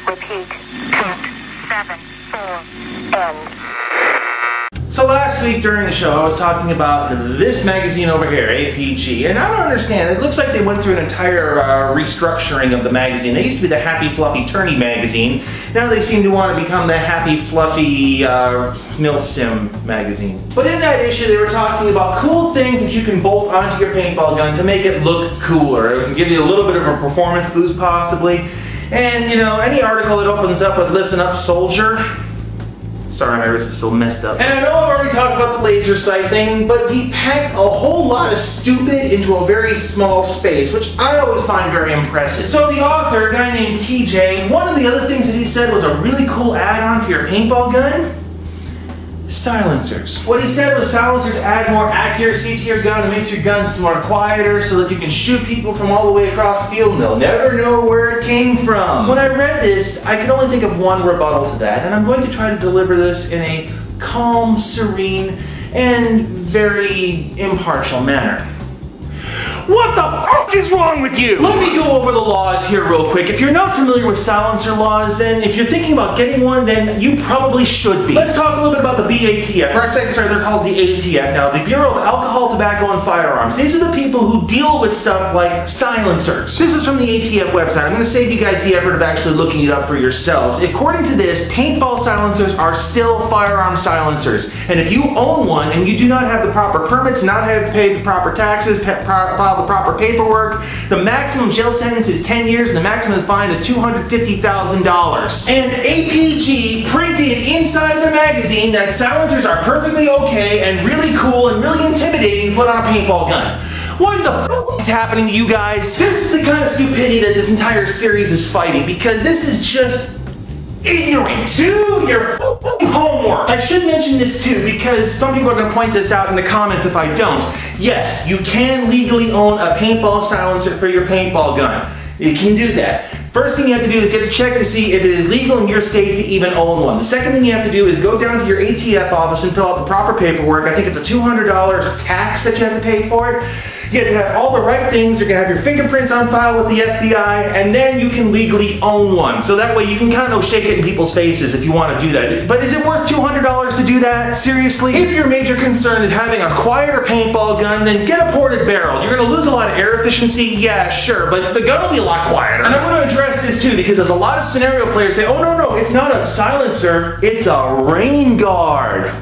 Repeat. Count 7, 4, end. So last week during the show I was talking about this magazine over here, APG, and I don't understand, it looks like they went through an entire restructuring of the magazine. They used to be the Happy Fluffy Tourney magazine, now they seem to want to become the Happy Fluffy Milsim magazine. But in that issue they were talking about cool things that you can bolt onto your paintball gun to make it look cooler. It can give you a little bit of a performance boost possibly, and you know, any article that opens up with "Listen Up Soldier," sorry, my wrist is still messed up. And I know I've already talked about the laser sight thing, but he packed a whole lot of stupid into a very small space, which I always find very impressive. So the author, a guy named TJ, one of the other things that he said was a really cool add-on for your paintball gun: silencers. What he said was silencers add more accuracy to your gun and makes your gun more quieter so that you can shoot people from all the way across the field and they'll never know where it came from. When I read this, I could only think of one rebuttal to that, and I'm going to try to deliver this in a calm, serene, and very impartial manner. What the fuck is wrong with you? Let me go over the laws here real quick. If you're not familiar with silencer laws, then if you're thinking about getting one, then you probably should be. Let's talk a little bit about the BATF. Or sorry, they're called the ATF now, the Bureau of Alcohol, Tobacco, and Firearms. These are the people who deal with stuff like silencers. This is from the ATF website. I'm going to save you guys the effort of actually looking it up for yourselves. According to this, paintball silencers are still firearm silencers. And if you own one and you do not have the proper permits, not have paid the proper taxes, file the proper paperwork, the maximum jail sentence is 10 years and the maximum fine is $250,000. And APG printed inside of the magazine that silencers are perfectly okay and really cool and really intimidating to put on a paintball gun. What the f is happening to you guys? This is the kind of stupidity that this entire series is fighting, because this is just ignorant. Do your homework. I should mention this too, because some people are going to point this out in the comments if I don't. Yes, you can legally own a paintball silencer for your paintball gun. You can do that. First thing you have to do is get a check to see if it is legal in your state to even own one. The second thing you have to do is go down to your ATF office and fill out the proper paperwork. I think it's a $200 tax that you have to pay for it. You have to have all the right things. You're going to have your fingerprints on file with the FBI, and then you can legally own one. So that way you can kind of shake it in people's faces if you want to do that. But is it worth $200 to do that? Seriously? If your major concern is having a quieter paintball gun, then get a ported barrel. You're going to lose a lot of air efficiency, yeah, sure, but the gun will be a lot quieter. And I want to address this too, because there's a lot of scenario players say, oh no, it's not a silencer, it's a rain guard.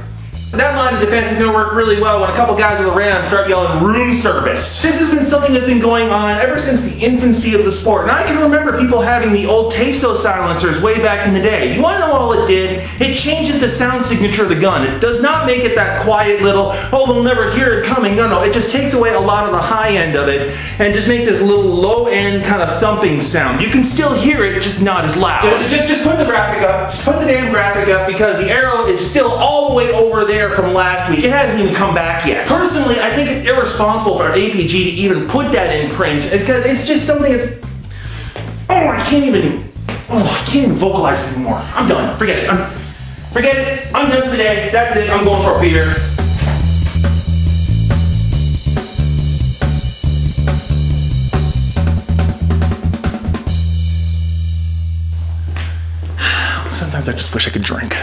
That line of defense is going to work really well when a couple guys are around start yelling room service. This has been something that's been going on ever since the infancy of the sport. And I can remember people having the old Teso silencers way back in the day. You want to know what all it did? It changes the sound signature of the gun. It does not make it that quiet little, oh, they'll never hear it coming. No, it just takes away a lot of the high end of it and just makes this little low end kind of thumping sound. You can still hear it, just not as loud. Just put the graphic up. Just put the damn graphic up, because the arrow is still all the way over there from last week. It hasn't even come back yet. Personally, I think it's irresponsible for APG to even put that in print, because it's just something that's, I can't even vocalize it anymore. I'm done. Forget it. I'm done for the day. That's it. I'm going for a beer. Sometimes I just wish I could drink.